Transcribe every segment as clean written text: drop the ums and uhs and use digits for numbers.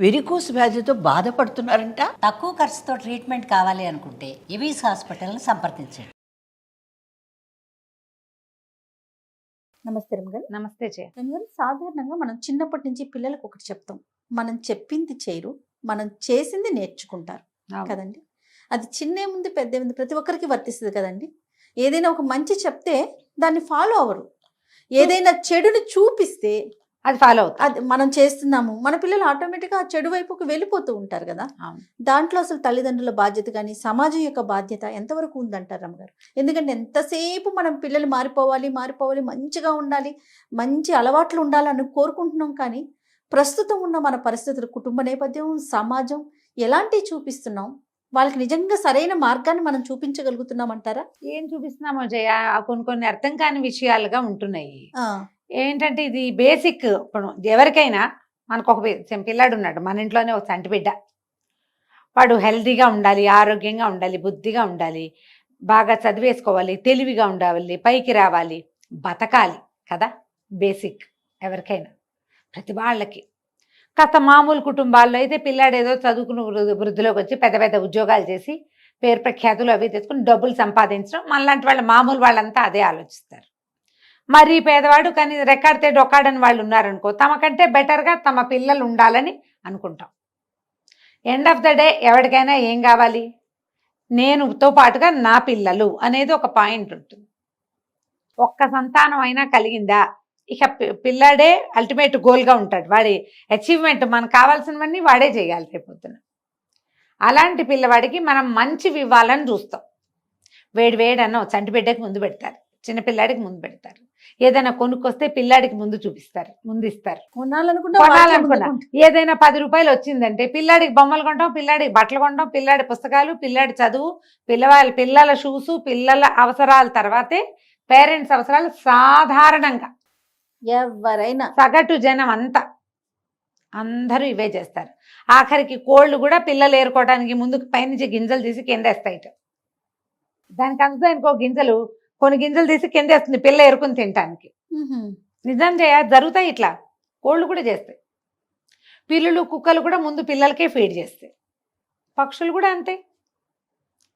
Varicose వ్యాధితో బాధపడుతున్నారంట. తక్కువ ఖర్చుతో ట్రీట్మెంట్ కావాలి అనుకుంటే ఎవిస్ హాస్పిటల్ని సంప్రదించండి. నమస్తే రమగారు. నమస్తే చే. రమగారు, సాధారణంగా మనం చిన్నప్పటి నుంచి పిల్లలకు ఒకటి చెప్తాం, మనం చెప్పింది చేయరు, మనం చేసింది నేర్చుకుంటారు కదండి. అది చిన్నే ముందు పెద్ద ముందు ప్రతి ఒక్కరికి వర్తిస్తుంది కదండి. ఏదైనా ఒక మంచి చెప్తే దాన్ని ఫాలో అవ్వరు, ఏదైనా చెడుని చూపిస్తే అది ఫాలో అవుతుంది. అది మనం చేస్తున్నాము, మన పిల్లలు ఆటోమేటిక్గా ఆ చెడు వైపుకు వెళ్ళిపోతూ ఉంటారు కదా. దాంట్లో అసలు తల్లిదండ్రుల బాధ్యత కానీ సమాజం యొక్క బాధ్యత ఎంతవరకు ఉందంటారు రమ్మగారు? ఎందుకంటే ఎంతసేపు మనం పిల్లలు మారిపోవాలి మారిపోవాలి, మంచిగా ఉండాలి, మంచి అలవాట్లు ఉండాలని కోరుకుంటున్నాం, కానీ ప్రస్తుతం ఉన్న మన పరిస్థితులు, కుటుంబ నేపథ్యం, సమాజం ఎలాంటివి చూపిస్తున్నాం, వాళ్ళకి నిజంగా సరైన మార్గాన్ని మనం చూపించగలుగుతున్నాం అంటారా? ఏం చూపిస్తున్నామో జయ, కొన్ని అర్థం కాని విషయాలుగా ఉంటున్నాయి. ఏంటంటే ఇది బేసిక్. ఇప్పుడు ఎవరికైనా మనకు ఒక పిల్లాడు ఉన్నాడు మన ఇంట్లోనే, ఒక చంటి బిడ్డ. వాడు హెల్తీగా ఉండాలి, ఆరోగ్యంగా ఉండాలి, బుద్ధిగా ఉండాలి, బాగా చదివేసుకోవాలి, తెలివిగా ఉండాలి, పైకి రావాలి, బతకాలి కదా. బేసిక్ ఎవరికైనా, ప్రతి వాళ్ళకి. కాస్త మామూలు కుటుంబాల్లో అయితే పిల్లాడు ఏదో చదువుకుని వృద్ధిలోకి వచ్చి పెద్ద పెద్ద ఉద్యోగాలు చేసి పేరు ప్రఖ్యాతులు అవి తెచ్చుకుని డబ్బులు సంపాదించడం, మనలాంటి వాళ్ళ మామూలు వాళ్ళంతా అదే ఆలోచిస్తారు. మరి పేదవాడు కానీ రెక్కాడితే డొక్కాడని వాళ్ళు ఉన్నారనుకో, తమకంటే బెటర్గా తమ పిల్లలు ఉండాలని అనుకుంటాం. ఎండ్ ఆఫ్ ద డే ఎవరికైనా ఏం కావాలి, నేనుతో పాటుగా నా పిల్లలు అనేది ఒక పాయింట్ ఉంటుంది. ఒక్క సంతానం అయినా కలిగిందా, ఇక పిల్లాడే అల్టిమేట్ గోల్గా ఉంటాడు. వాడి అచీవ్మెంట్, మనకు కావాల్సినవన్నీ వాడే చేయాలి రేపొద్దున. అలాంటి పిల్లవాడికి మనం మంచివి ఇవ్వాలని చూస్తాం. వేడి వేడన్నో చంటి బిడ్డకి ముందు పెడతారు, చిన్నపిల్లాడికి ముందు పెడతారు. ఏదైనా కొనుక్కొస్తే పిల్లాడికి ముందు చూపిస్తారు, ముందు ఇస్తారు. కొనాలనుకున్నా ఏదైనా 10 రూపాయలు వచ్చిందంటే పిల్లాడికి బొమ్మలు కొంటాం, పిల్లాడికి బట్టలు కొంటాం, పిల్లాడి పుస్తకాలు, పిల్లాడి చదువు, పిల్లల షూసు, పిల్లల అవసరాల తర్వాతే పేరెంట్స్ అవసరాలు. సాధారణంగా ఎవరైనా సగటు జనం అంతా అందరూ ఇవే చేస్తారు. ఆఖరికి కోళ్ళు కూడా పిల్లలు ఏరుకోవడానికి ముందుకు పైనుంచి గింజలు తీసి కిందేస్తాయి. దానికి అందుకో గింజలు, కొన్ని గింజలు తీసి కిందేస్తుంది పిల్ల ఏరుకుని తినటానికి. నిజం జరుగుతాయి ఇట్లా. కోళ్ళు కూడా చేస్తాయి. పిల్లులు, కుక్కలు కూడా ముందు పిల్లలకే ఫీడ్ చేస్తాయి. పక్షులు కూడా అంతే.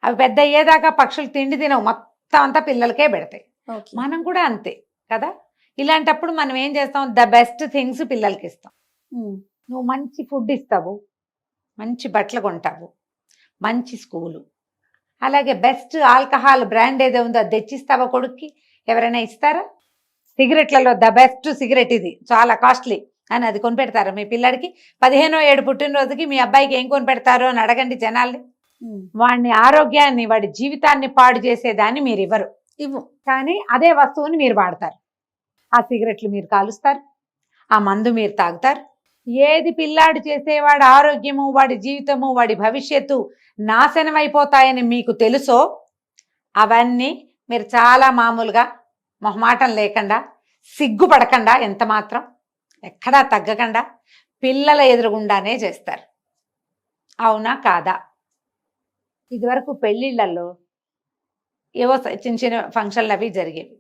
అవి పెద్ద అయ్యేదాకా పక్షులు తిండి తినవు, మొత్తం అంతా పిల్లలకే పెడతాయి. మనం కూడా అంతే కదా. ఇలాంటప్పుడు మనం ఏం చేస్తాం, ద బెస్ట్ థింగ్స్ పిల్లలకి ఇస్తాం. నువ్వు మంచి ఫుడ్ ఇస్తావు, మంచి బట్టలు కొంటావు, మంచి స్కూలు, అలాగే బెస్ట్ ఆల్కహాల్ బ్రాండ్ ఏదో ఉందో అది తెచ్చిస్తావా కొడుక్కి? ఎవరైనా ఇస్తారా? సిగరెట్లలో ద బెస్ట్ సిగరెట్ ఇది, చాలా కాస్ట్లీ అని అది కొనిపెడతారా మీ పిల్లాడికి? 15వ ఏడు పుట్టినరోజుకి మీ అబ్బాయికి ఏం కొనిపెడతారో అని అడగండి జనాల్ని. వాడిని ఆరోగ్యాన్ని, వాడి జీవితాన్ని పాడు చేసేదాన్ని మీరు ఇవ్వరు, కానీ అదే వస్తువుని మీరు వాడతారు. ఆ సిగరెట్లు మీరు కాలుస్తారు, ఆ మందు మీరు తాగుతారు. ఏది పిల్లాడు చేసేవాడి ఆరోగ్యము, వాడి జీవితము, వాడి భవిష్యత్తు నాశనం అయిపోతాయని మీకు తెలుసో అవన్నీ మీరు చాలా మామూలుగా, మొహమాటం లేకుండా, సిగ్గుపడకుండా, ఎంత మాత్రం ఎక్కడా తగ్గకుండా పిల్లల ఎదురుగుండానే చేస్తారు. అవునా కాదా? ఇదివరకు పెళ్ళిళ్ళల్లో ఏవో చిన్న చిన్న ఫంక్షన్లు అవి జరిగేవి.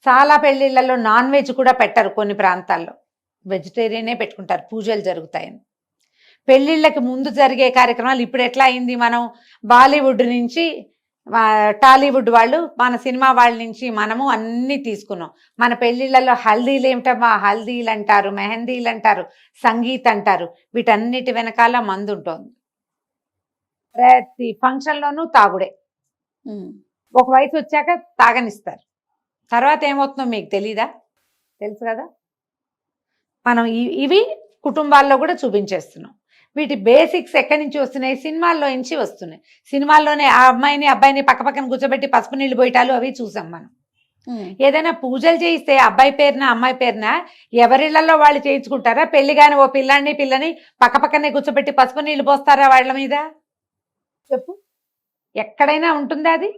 చాలా పెళ్ళిళ్ళల్లో నాన్ వెజ్ కూడా పెట్టరు, కొన్ని ప్రాంతాల్లో వెజిటేరియనే పెట్టుకుంటారు, పూజలు జరుగుతాయని. పెళ్ళిళ్ళకి ముందు జరిగే కార్యక్రమాలు ఇప్పుడు ఎట్లా అయింది, మనం బాలీవుడ్ నుంచి టాలీవుడ్ వాళ్ళు, మన సినిమా వాళ్ళ నుంచి మనము అన్నీ తీసుకున్నాం. మన పెళ్ళిళ్ళలో హల్దీలు ఏమిటమ్మా, హల్దీలు అంటారు, మెహందీలు అంటారు, సంగీత్ అంటారు, వీటన్నిటి వెనకాల మందు ఉంటుంది. ప్రతి ఫంక్షన్లోనూ తాగుడే. ఒక వయసు వచ్చాక తాగనిస్తారు, తర్వాత ఏమవుతుందో మీకు తెలీదా? తెలుసు కదా. మనం ఇవి కుటుంబాల్లో కూడా చూపించేస్తున్నాం. వీటి బేసిక్స్ ఎక్కడి నుంచి వస్తున్నాయి? సినిమాల్లో నుంచి వస్తున్నాయి. సినిమాల్లోనే ఆ అమ్మాయిని అబ్బాయిని పక్కపక్కన కూర్చోబెట్టి పసుపు నీళ్ళు పోయటాలు అవి చూసాం మనం. ఏదైనా పూజలు చేయిస్తే అబ్బాయి పేరున అమ్మాయి పేరున ఎవరిళ్లలో వాళ్ళు చేయించుకుంటారా? పెళ్లి కానీ ఓ పిల్లని పక్కపక్కనే కూర్చోబెట్టి పసుపు నీళ్ళు పోస్తారా వాళ్ళ మీద? చెప్పు, ఎక్కడైనా ఉంటుందా అది?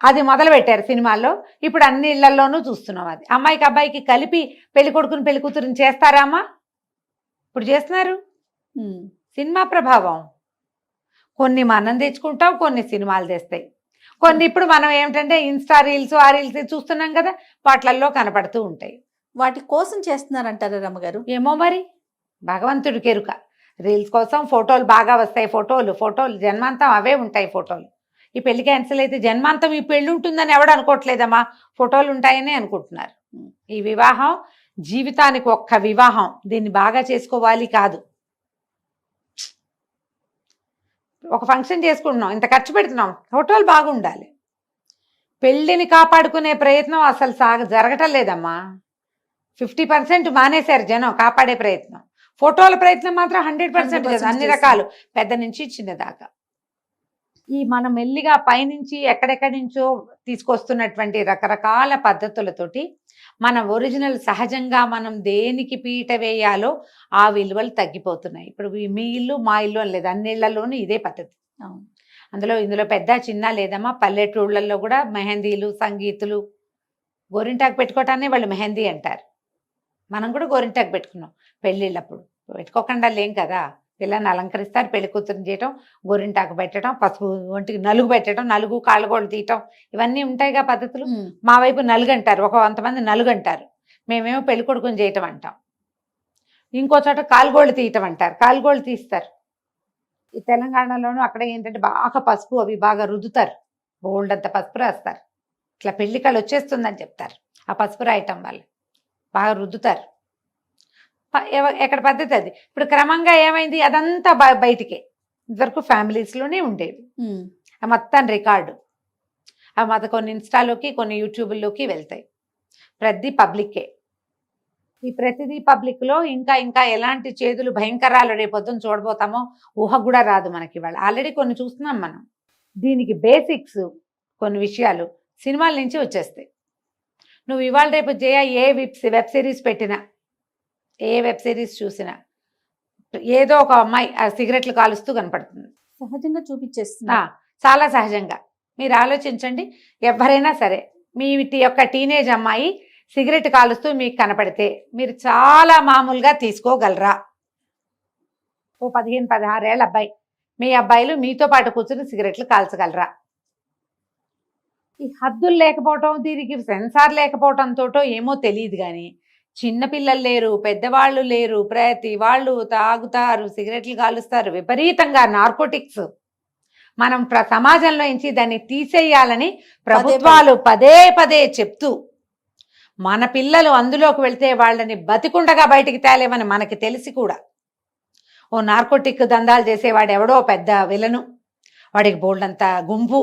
అది మొదలు పెట్టారు సినిమాల్లో. ఇప్పుడు అన్ని ఇళ్లలోనూ చూస్తున్నాం. అది అమ్మాయికి అబ్బాయికి కలిపి పెళ్లి కొడుకుని పెళ్లి కూతురుని చేస్తారా అమ్మా? ఇప్పుడు చేస్తున్నారు. సినిమా ప్రభావం. కొన్ని మనం తెచ్చుకుంటాం, కొన్ని సినిమాలు తెస్తాయి, కొన్ని ఇప్పుడు మనం ఏమిటంటే ఇన్స్టా రీల్స్, ఆ రీల్స్ చూస్తున్నాం కదా, వాటిల్లో కనపడుతూ ఉంటాయి. వాటి కోసం చేస్తున్నారంటారా రమ్మగారు? ఏమో మరి, భగవంతుడికి ఎరుక. రీల్స్ కోసం ఫోటోలు బాగా వస్తాయి, ఫోటోలు జన్మాంతం అవే ఉంటాయి ఫోటోలు. ఈ పెళ్లి క్యాన్సిల్ అయితే జన్మాంతం ఈ పెళ్లి ఉంటుందని ఎవడు అనుకోవట్లేదమ్మా, ఫోటోలు ఉంటాయని అనుకుంటున్నారు. ఈ వివాహం జీవితానికి ఒక్క వివాహం, దీన్ని బాగా చేసుకోవాలి కాదు. ఒక ఫంక్షన్ చేసుకుంటున్నాం, ఇంత ఖర్చు పెడుతున్నాం, ఫోటోలు బాగుండాలి. పెళ్లిని కాపాడుకునే ప్రయత్నం అసలు జరగటం లేదమ్మా. 50% మానేశారు జనం కాపాడే ప్రయత్నం. ఫోటోల ప్రయత్నం మాత్రం 100% కదా, అన్ని రకాలు, పెద్ద నుంచి చిన్న దాకా. ఈ మనం మెల్లిగా పైనుంచి ఎక్కడెక్కడి నుంచో తీసుకొస్తున్నటువంటి రకరకాల పద్ధతులతోటి మన ఒరిజినల్ సహజంగా మనం దేనికి పీట వేయాలో ఆ విలువలు తగ్గిపోతున్నాయి. ఇప్పుడు మీ ఇల్లు మా ఇల్లు అని లేదు, అన్ని ఇళ్లలోనూ ఇదే పద్ధతి. ఇందులో పెద్ద చిన్న లేదమ్మా. పల్లెటూళ్ళల్లో కూడా మెహందీలు, సంగీతులు, గోరింటాకు పెట్టుకోవటాన్ని వాళ్ళు మెహందీ అంటారు. మనం కూడా గోరింటాకు పెట్టుకున్నాం పెళ్ళిళ్ళప్పుడు, పెట్టుకోకుండా లేం కదా. పిల్లని అలంకరిస్తారు, పెళ్లి కూతురుని చేయటం, గోరింటాకు పెట్టడం, పసుపు ఒంటికి నలుగు పెట్టడం, నలుగు కాళ్ళగోళ్ళు తీయటం, ఇవన్నీ ఉంటాయిగా పద్ధతులు. మా వైపు నలుగు అంటారు, కొంతమంది నలుగు అంటారు, మేమేమో పెళ్లి కొడుకుని చేయటం అంటాం. ఇంకో చోట కాలుగోళ్ళు తీయటం అంటారు, కాలుగోళ్ళు తీస్తారు. ఈ తెలంగాణలోనూ అక్కడ ఏంటంటే బాగా పసుపు అవి బాగా రుద్దుతారు, బోల్డ్ అంత పసుపు రాస్తారు, ఇట్లా పెళ్లి కళ్ళు వచ్చేస్తుందని చెప్తారు. ఆ పసుపు రాయటం వల్ల బాగా రుద్దుతారు. ఎక్కడ పద్ధతి అది. ఇప్పుడు క్రమంగా ఏమైంది, అదంతా బయటికే. ఇదివరకు ఫ్యామిలీస్లోనే ఉండేవి, ఆ మొత్తం రికార్డు. అవి మాత్రం కొన్ని ఇన్స్టాలోకి కొన్ని యూట్యూబ్లోకి వెళ్తాయి. ప్రతి పబ్లిక్కే. ఈ ప్రతిదీ పబ్లిక్లో ఇంకా ఇంకా ఎలాంటి చేదులు భయంకరాలు రేపొద్దున చూడబోతామో ఊహ కూడా రాదు మనకి. వాళ్ళు ఆల్రెడీ కొన్ని చూస్తున్నాం మనం. దీనికి బేసిక్స్ కొన్ని విషయాలు సినిమాల నుంచి వచ్చేస్తాయి. నువ్వు ఇవాళ రేపు ఏ వెబ్ సిరీస్ పెట్టినా, ఏ వెబ్ సిరీస్ చూసినా ఏదో ఒక అమ్మాయి ఆ సిగరెట్లు కాలుస్తూ కనపడుతుంది, సహజంగా చూపించేస్తున్నా. చాలా సహజంగా. మీరు ఆలోచించండి, ఎవరైనా సరే మీ యొక్క టీనేజ్ అమ్మాయి సిగరెట్ కాలుస్తూ మీకు కనపడితే మీరు చాలా మామూలుగా తీసుకోగలరా? ఓ 15-16 ఏళ్ళ అబ్బాయి, మీ అబ్బాయిలు మీతో పాటు కూర్చుని సిగరెట్లు కాల్చగలరా? ఈ హద్దులు లేకపోవటం, దీనికి సెన్సార్ లేకపోవటంతో ఏమో తెలియదు కానీ చిన్నపిల్లలు లేరు, పెద్దవాళ్ళు లేరు, ప్రతి వాళ్ళు తాగుతారు, సిగరెట్లు కాలుస్తారు, విపరీతంగా నార్కోటిక్స్. మనం సమాజంలో నుంచి దాన్ని తీసేయాలని ప్రభుత్వాలు పదే పదే చెప్తూ, మన పిల్లలు అందులోకి వెళ్తే వాళ్ళని బతికుండగా బయటికి తేలేమని మనకి తెలిసి కూడా ఓ నార్కోటిక్ దందాలు చేసేవాడు ఎవడో పెద్ద విలను, వాడికి బోల్డంత గుంపు,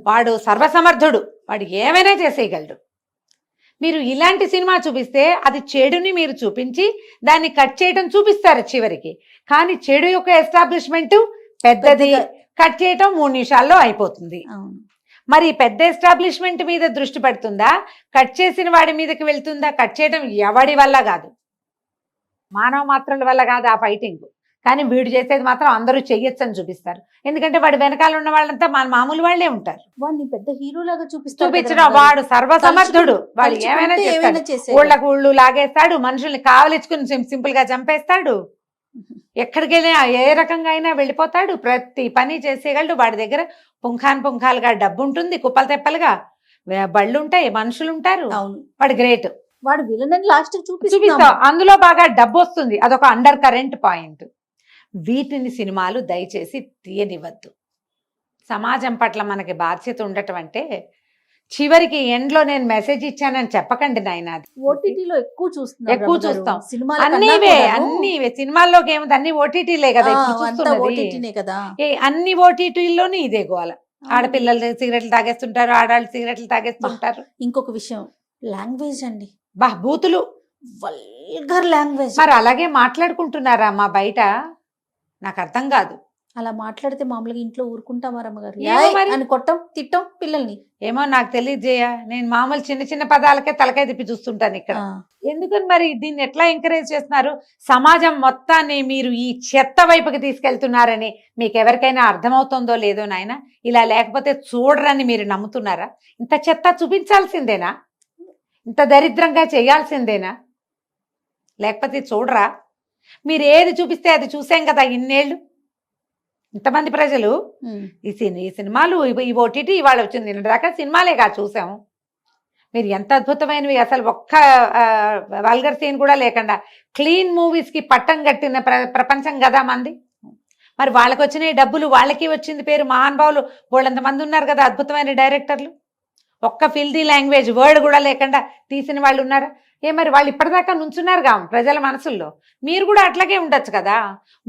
వాడు సర్వసమర్థుడు, వాడికి ఏమైనా చేసేయగలడు. మీరు ఇలాంటి సినిమా చూపిస్తే అది చెడుని మీరు చూపించి దాన్ని కట్ చేయడం చూపిస్తారు చివరికి. కానీ చెడు యొక్క ఎస్టాబ్లిష్మెంట్ పెద్దది, కట్ చేయటం 3 నిమిషాల్లో అయిపోతుంది. మరి పెద్ద ఎస్టాబ్లిష్మెంట్ మీద దృష్టి పెడుతుందా, కట్ చేసిన వాడి మీదకి వెళ్తుందా? కట్ చేయడం ఎవడి వల్ల కాదు, మానవ మాత్రుల వల్ల కాదు ఆ ఫైటింగ్. కానీ వీడు చేసేది మాత్రం అందరూ చెయ్యొచ్చు అని చూపిస్తారు. ఎందుకంటే వాడు వెనకాల ఉన్న వాళ్ళంతా మన మామూలు వాళ్ళే ఉంటారు. వాడిని పెద్ద హీరోలాగా చూపించడం, వాడు సర్వసమర్థుడు, వాడు ఏమైనా చేస్తాడు, ఊళ్ళకు ఊళ్ళు లాగేస్తాడు, మనుషుల్ని కావలించుకుని సింపుల్ గా చంపేస్తాడు, ఎక్కడికి వెళ్ళినా ఏ రకంగా అయినా వెళ్ళిపోతాడు, ప్రతి పని చేసేయగలడు. వాడి దగ్గర పుంఖాలుగా డబ్బు ఉంటుంది, కుప్పలు తెప్పలుగా బళ్ళు ఉంటాయి, మనుషులు ఉంటారు. వాడు గ్రేట్. వాడు విలన్ లాస్ట్ చూపిస్తాం, అందులో బాగా డబ్బు వస్తుంది, అదొక అండర్ కరెంట్ పాయింట్. వీటిని సినిమాలు దయచేసి తీయనివ్వద్దు. సమాజం పట్ల మనకి బాధ్యత ఉండటం అంటే చివరికి ఎండ్లో నేను మెసేజ్ ఇచ్చానని చెప్పకండి నాయన. ఓటీటీలో ఎక్కువ చూస్తాం, అన్ని సినిమాల్లోకి ఏముంది, అన్ని ఓటీటీలే కదా అన్ని ఓటీటీల్లోనూ ఇదే గోల. ఆడపిల్లలు సిగరెట్లు తాగేస్తుంటారు, ఆడాళ్ళు సిగరెట్లు తాగేస్తుంటారు. ఇంకొక విషయం, లాంగ్వేజ్ అండి, బూతులు, వల్గర్ లాంగ్వేజ్. మరి అలాగే మాట్లాడుకుంటున్నారా మా బయట? నాకు అర్థం కాదు. అలా మాట్లాడితే మామూలుగా ఇంట్లో ఊరుకుంటామా రమ్మగారు అని కొట్టం తిట్టం పిల్లల్ని? ఏమో నాకు తెలియదు జయ, నేను మామూలు చిన్న చిన్న పదాలకే తలకాయ తిప్పి చూస్తుంటాను ఇక్కడ. ఎందుకని మరి దీన్ని ఎట్లా ఎంకరేజ్ చేస్తున్నారు? సమాజం మొత్తాన్ని మీరు ఈ చెత్త వైపుకి తీసుకెళ్తున్నారని మీకు ఎవరికైనా అర్థమవుతుందో లేదో నాయన. ఇలా లేకపోతే చూడరని మీరు నమ్ముతున్నారా? ఇంత చెత్త చూపించాల్సిందేనా? ఇంత దరిద్రంగా చేయాల్సిందేనా? లేకపోతే చూడరా? మీరు ఏది చూపిస్తే అది చూసాం కదా ఇన్నేళ్ళు, ఇంతమంది ప్రజలు. ఈ సినిమాలు ఈ ఓటీటీ ఇవాళ వచ్చింది, దాకా సినిమాలేగా చూసాము. మీరు ఎంత అద్భుతమైనవి, అసలు ఒక్క వల్గర్ సీన్ కూడా లేకుండా క్లీన్ మూవీస్కి పట్టం కట్టిన ప్రపంచం కదా మంది. మరి వాళ్ళకి వచ్చిన డబ్బులు, వాళ్ళకి వచ్చింది పేరు, మహానుభావులు వాళ్ళంతమంది ఉన్నారు కదా అద్భుతమైన డైరెక్టర్లు. ఒక్క ఫిల్దీ లాంగ్వేజ్ వర్డ్ కూడా లేకుండా తీసిన వాళ్ళు ఉన్నారా? మరి వాళ్ళు ఇప్పటిదాకా నుంచున్నారుగా ప్రజల మనసుల్లో. మీరు కూడా అట్లాగే ఉండొచ్చు కదా,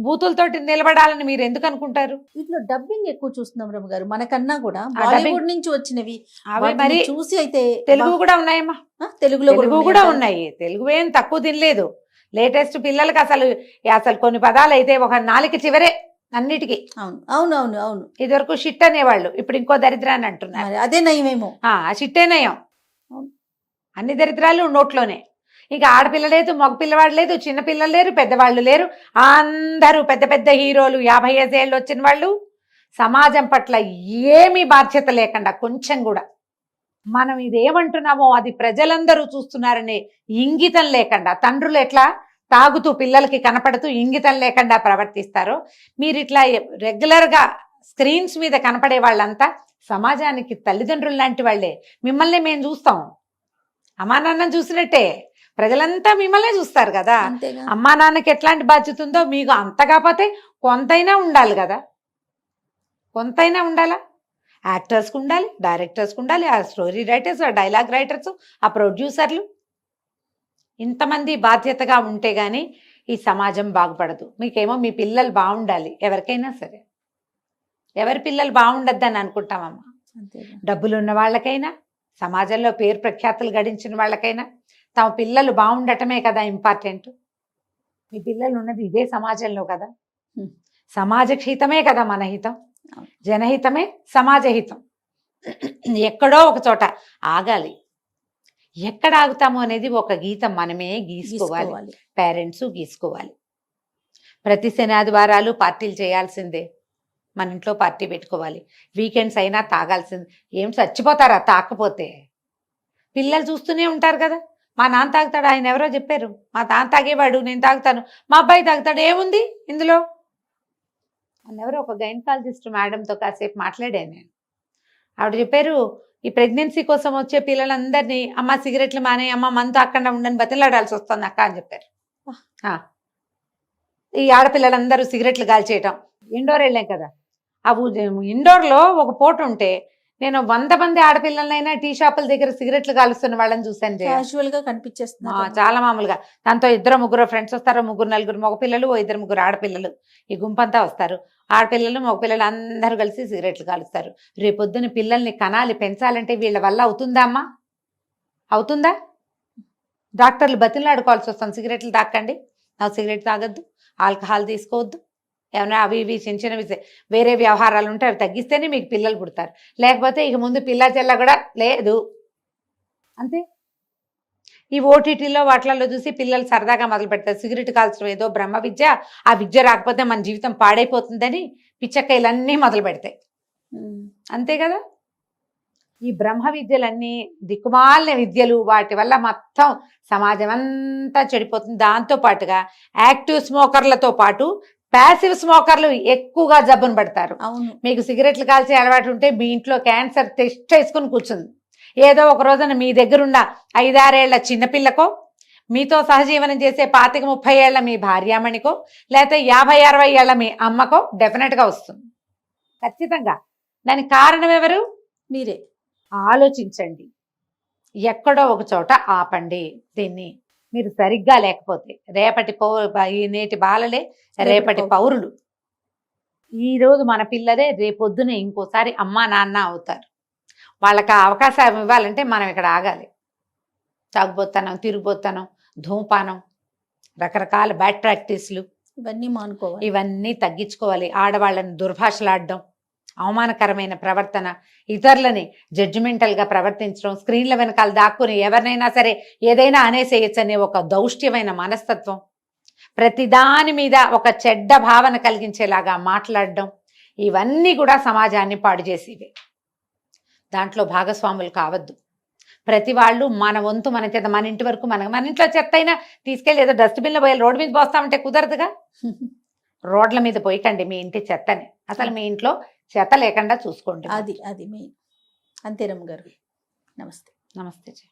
బూతులతోటి నిలబడాలని మీరు ఎందుకు అనుకుంటారు? వీటిలో డబ్బింగ్ ఎక్కువ చూస్తున్నాం రమ్మ గారు, మనకన్నా కూడా ఆ బాలీవుడ్ నుంచి వచ్చినవి అవి మరి చూసి అయితే తెలుగు కూడా ఉన్నాయమ్మా, తెలుగులో కూడా ఉన్నాయి. తెలుగు ఏం తక్కువ తినలేదు. లేటెస్ట్ పిల్లలకి అసలు కొన్ని పదాలు అయితే ఒక నాలుగు చివరే అన్నిటికీ. అవును అవును అవును అవును. ఇదివరకు షిట్ అనేవాళ్ళు, ఇప్పుడు ఇంకో దరిద్రాన్ని అంటున్నారు. అదే నయమేమో. షిట్టే నయం. అన్ని దరిద్రాలు నోట్లోనే. ఇక ఆడపిల్ల లేదు, మగ పిల్లవాడు లేదు, చిన్న పిల్లలు లేరు, పెద్దవాళ్ళు లేరు, అందరూ పెద్ద పెద్ద హీరోలు, 55 ఏళ్ళు వచ్చిన వాళ్ళు. సమాజం పట్ల ఏమీ బాధ్యత లేకుండా, కొంచెం కూడా మనం ఇదేమంటున్నామో అది ప్రజలందరూ చూస్తున్నారనే ఇంగితం లేకుండా, తండ్రులు ఎట్లా తాగుతూ పిల్లలకి కనపడుతూ ఇంగితం లేకుండా ప్రవర్తిస్తారో, మీరు ఇట్లా రెగ్యులర్గా స్క్రీన్స్ మీద కనపడే వాళ్ళంతా సమాజానికి తల్లిదండ్రులు లాంటి వాళ్ళే. మిమ్మల్ని మేము చూస్తాం, అమ్మా నాన్న చూసినట్టే ప్రజలంతా మిమ్మల్నే చూస్తారు కదా. అమ్మా నాన్నకి ఎట్లాంటి బాధ్యత ఉందో మీకు అంత కాకపోతే కొంతైనా ఉండాలి కదా, కొంతైనా ఉండాలా. యాక్టర్స్కి ఉండాలి, డైరెక్టర్స్కి ఉండాలి, ఆ స్టోరీ రైటర్స్, ఆ డైలాగ్ రైటర్స్, ఆ ప్రొడ్యూసర్లు, ఇంతమంది బాధ్యతగా ఉంటే గానీ ఈ సమాజం బాగుపడదు. మీకేమో మీ పిల్లలు బాగుండాలి, ఎవరికైనా సరే. ఎవరి పిల్లలు బాగుండద్దని అనుకుంటామమ్మా. డబ్బులు ఉన్న వాళ్ళకైనా, సమాజంలో పేరు ప్రఖ్యాతులు గడించిన వాళ్ళకైనా తమ పిల్లలు బాగుండటమే కదా ఇంపార్టెంట్. మీ పిల్లలు ఉన్నది ఇదే సమాజంలో కదా, సమాజ హితమే కదా మన హితం, జనహితమే సమాజ హితం. ఎక్కడో ఒక చోట ఆగాలి. ఎక్కడ ఆగుతాము అనేది ఒక గీతం మనమే గీసుకోవాలి, పేరెంట్స్ గీసుకోవాలి. ప్రతి శనాదివారాలు పార్టీలు చేయాల్సిందే, మన ఇంట్లో పార్టీ పెట్టుకోవాలి. వీకెండ్స్ అయినా తాగాల్సింది. ఏం చచ్చిపోతారా తాకపోతే? పిల్లలు చూస్తూనే ఉంటారు కదా, మా నాన్న తాగుతాడు, ఆయన ఎవరో చెప్పారు, మా నాన్న తాగేవాడు, నేను తాగుతాను, మా అబ్బాయి తాగుతాడు, ఏముంది ఇందులో అని ఎవరో ఒక గైనకాలజిస్ట్ మేడంతో కాసేపు మాట్లాడాను నేను. ఆవిడ చెప్పారు, ఈ ప్రెగ్నెన్సీ కోసం వచ్చే పిల్లలందరినీ అమ్మ సిగరెట్లు మానే, అమ్మ మందు తాకుండా ఉండని బతిలాడాల్సి వస్తుంది అక్క అని చెప్పారు. ఈ ఆడపిల్లలందరూ సిగరెట్లు కాల్చేయటం. ఇండోర్ వెళ్ళాం కదా, ఆ ఇండోర్లో ఒక పూట ఉంటే నేను 100 మంది ఆడపిల్లలైనా టీ షాపుల దగ్గర సిగరెట్లు కాలుస్తున్న వాళ్ళని చూశాను. క్యాజువల్ గా కనిపించేస్తున్నారు, చాలా మామూలుగా. దాంతో 2-3 ఫ్రెండ్స్ వస్తారు, 3-4 మగపిల్లలు, 2-3 ఆడపిల్లలు, ఈ గుంపంతా వస్తారు. ఆడపిల్లలు మగపిల్లలు అందరూ కలిసి సిగరెట్లు కాలుస్తారు. రేపొద్దున పిల్లల్ని కనాలి, పెంచాలంటే వీళ్ళ వల్ల అవుతుందా అమ్మా? అవుతుందా? డాక్టర్లు బతిలాడుకోవాల్సి వస్తుంది, సిగరెట్లు తాకండి, నాకు సిగరెట్ తాగొద్దు, ఆల్కహాల్ తీసుకోవద్దు, ఏమైనా అవి ఇవి చిన్న చిన్నవి వేరే వ్యవహారాలు ఉంటే అవి తగ్గిస్తేనే మీకు పిల్లలు పుడతారు, లేకపోతే ఇక ముందు పిల్ల చెల్ల కూడా లేదు. అంతే. ఈ ఓటీటీలో వాటిలలో చూసి పిల్లలు సరదాగా మొదలు పెడతారు, సిగరెట్ కాల్చడం ఏదో బ్రహ్మ విద్య, ఆ విద్య రాకపోతే మన జీవితం పాడైపోతుందని పిచ్చకాయలన్నీ మొదలు పెడతాయి. అంతే కదా. ఈ బ్రహ్మ విద్యలన్నీ దిక్కుమాలిన విద్యలు, వాటి వల్ల మొత్తం సమాజం అంతా చెడిపోతుంది. దాంతో పాటుగా యాక్టివ్ స్మోకర్లతో పాటు ప్యాసివ్ స్మోకర్లు ఎక్కువగా జబ్బును పడతారు. మీకు సిగరెట్లు కాల్చే అలవాటు ఉంటే మీ ఇంట్లో క్యాన్సర్ టెస్ట్ వేసుకుని కూర్చుంది. ఏదో ఒక రోజున మీ దగ్గరున్న 5-6 ఏళ్ల చిన్నపిల్లకో, మీతో సహజీవనం చేసే 25-30 ఏళ్ల మీ భార్యామణికో, లేకపోతే 50-60 ఏళ్ల మీ అమ్మకో డెఫినెట్గా వస్తుంది ఖచ్చితంగా. దానికి కారణం ఎవరు? మీరే. ఆలోచించండి, ఎక్కడో ఒక చోట ఆపండి దీన్ని. మీరు సరిగ్గా లేకపోతే రేపటి ఈ నేటి బాలలే రేపటి పౌరులు. ఈరోజు మన పిల్లలే రేపొద్దున ఇంకోసారి అమ్మా నాన్న అవుతారు. వాళ్ళకి అవకాశం ఇవ్వాలంటే మనం ఇక్కడ ఆగాలి. తాగుబోతనం, తిరుగుబోతనం, ధూమపానం, రకరకాల బ్యాడ్ ప్రాక్టీస్లు ఇవన్నీ మానుకోవాలి, ఇవన్నీ తగ్గించుకోవాలి. ఆడవాళ్ళని దుర్భాషలాడడం, అవమానకరమైన ప్రవర్తన, ఇతరులని జడ్జిమెంటల్గా ప్రవర్తించడం, స్క్రీన్ల వెనకాల దాక్కుని ఎవరినైనా సరే ఏదైనా అనేసేయచ్చు అనే ఒక దౌష్ట్యమైన మనస్తత్వం, ప్రతిదాని మీద ఒక చెడ్డ భావన కలిగించేలాగా మాట్లాడడం, ఇవన్నీ కూడా సమాజాన్ని పాడు చేసేవే. దాంట్లో భాగస్వాములు కావద్దు. ప్రతి వాళ్ళు మన వంతు మన చేత, మన ఇంటి వరకు మన ఇంట్లో చెత్త అయినా తీసుకెళ్ళి ఏదో డస్ట్బిన్లో పోయి రోడ్డు మీద పోస్తామంటే కుదరదుగా. రోడ్ల మీద పోయకండి మీ ఇంటి చెత్తని. అసలు మీ ఇంట్లో చెత్త లేకుండా చూసుకోండి. అది మెయిన్. అంతే రమ్మ గారు, నమస్తే. నమస్తే జీ.